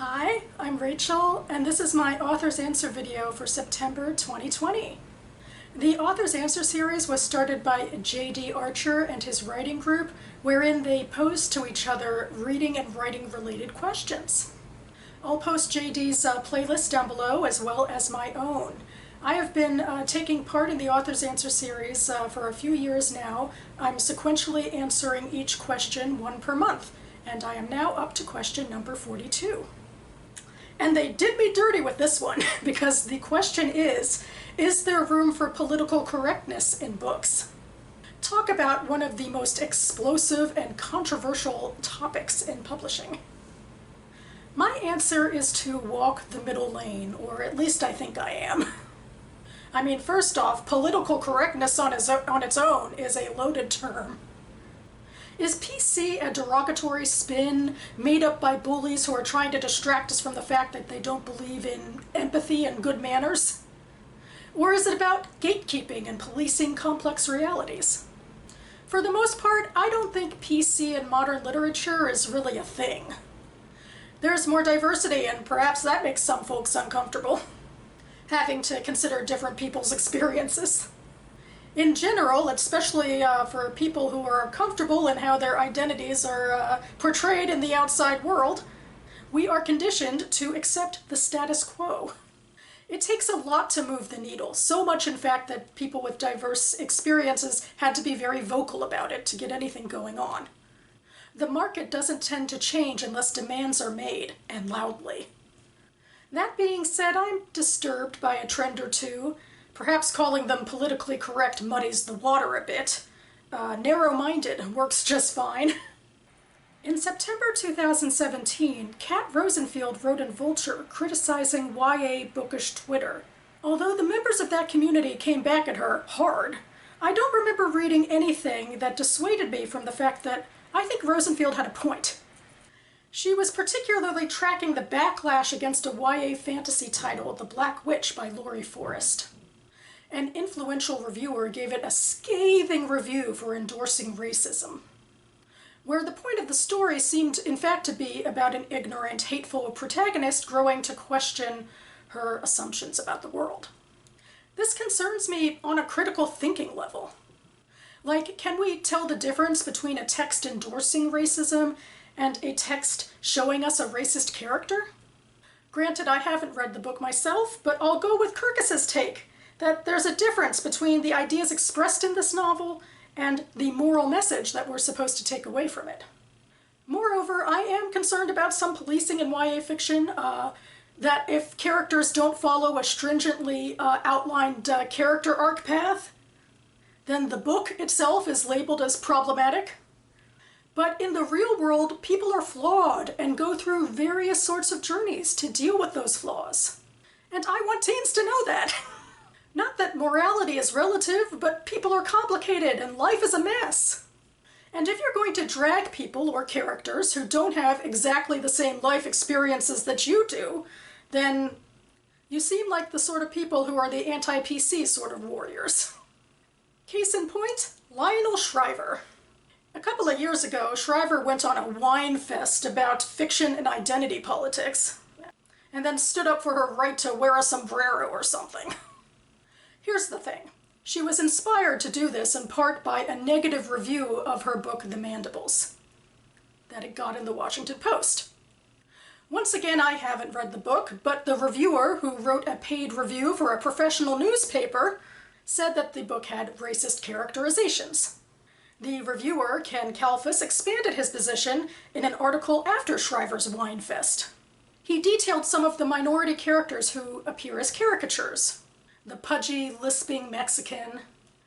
Hi, I'm Rachel, and this is my Author's Answer video for September 2020. The Author's Answer series was started by J.D. Archer and his writing group, wherein they posed to each other reading and writing related questions. I'll post J.D.'s playlist down below as well as my own. I have been taking part in the Author's Answer series for a few years now. I'm sequentially answering each question one per month, and I am now up to question number 42. And they did me dirty with this one, because the question is there room for political correctness in books? Talk about one of the most explosive and controversial topics in publishing. My answer is to walk the middle lane, or at least I think I am. I mean, first off, political correctness on its own is a loaded term. Is PC a derogatory spin made up by bullies who are trying to distract us from the fact that they don't believe in empathy and good manners? Or is it about gatekeeping and policing complex realities? For the most part, I don't think PC in modern literature is really a thing. There's more diversity, and perhaps that makes some folks uncomfortable, having to consider different people's experiences. In general, especially for people who are comfortable in how their identities are portrayed in the outside world, we are conditioned to accept the status quo. It takes a lot to move the needle, so much in fact that people with diverse experiences had to be very vocal about it to get anything going on. The market doesn't tend to change unless demands are made, and loudly. That being said, I'm disturbed by a trend or two. Perhaps calling them politically correct muddies the water a bit. Narrow-minded works just fine. In September 2017, Kat Rosenfield wrote in Vulture criticizing YA Bookish Twitter. Although the members of that community came back at her hard, I don't remember reading anything that dissuaded me from the fact that I think Rosenfield had a point. She was particularly tracking the backlash against a YA fantasy title, The Black Witch by Laurie Forrest. An influential reviewer gave it a scathing review for endorsing racism, where the point of the story seemed in fact to be about an ignorant, hateful protagonist growing to question her assumptions about the world. This concerns me on a critical thinking level. Like, can we tell the difference between a text endorsing racism and a text showing us a racist character? Granted, I haven't read the book myself, but I'll go with Kirkus's take, that there's a difference between the ideas expressed in this novel and the moral message that we're supposed to take away from it. Moreover, I am concerned about some policing in YA fiction, that if characters don't follow a stringently outlined character arc path, then the book itself is labeled as problematic. But in the real world, people are flawed and go through various sorts of journeys to deal with those flaws. And I want teens to know that. Not that morality is relative, but people are complicated and life is a mess. And if you're going to drag people or characters who don't have exactly the same life experiences that you do, then you seem like the sort of people who are the anti-PC sort of warriors. Case in point, Lionel Shriver. A couple of years ago, Shriver went on a wine fest about fiction and identity politics, and then stood up for her right to wear a sombrero or something. Here's the thing. She was inspired to do this in part by a negative review of her book, The Mandibles, that it got in the Washington Post. Once again, I haven't read the book, but the reviewer, who wrote a paid review for a professional newspaper, said that the book had racist characterizations. The reviewer, Ken Kalfus, expanded his position in an article after Shriver's wine fest. He detailed some of the minority characters who appear as caricatures. The pudgy, lisping Mexican,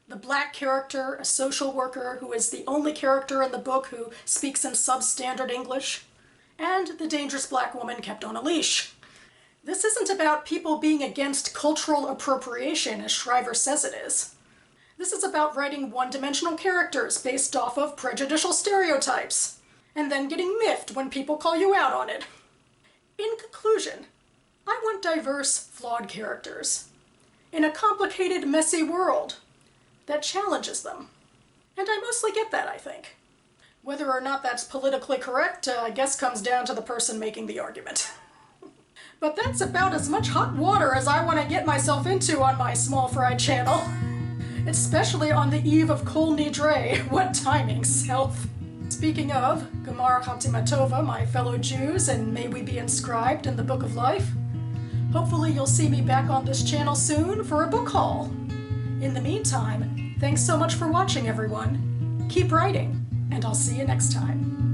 the black character, a social worker who is the only character in the book who speaks in substandard English, and the dangerous black woman kept on a leash. This isn't about people being against cultural appropriation, as Shriver says it is. This is about writing one-dimensional characters based off of prejudicial stereotypes, and then getting miffed when people call you out on it. In conclusion, I want diverse, flawed characters in a complicated, messy world that challenges them. And I mostly get that, I think. Whether or not that's politically correct, I guess comes down to the person making the argument. But that's about as much hot water as I want to get myself into on my small fry channel. Especially on the eve of Kol Nidre. What timing, self. Speaking of, Gemar Chatima Tova, my fellow Jews, and may we be inscribed in the Book of Life. Hopefully you'll see me back on this channel soon for a book haul. In the meantime, thanks so much for watching, everyone. Keep writing, and I'll see you next time.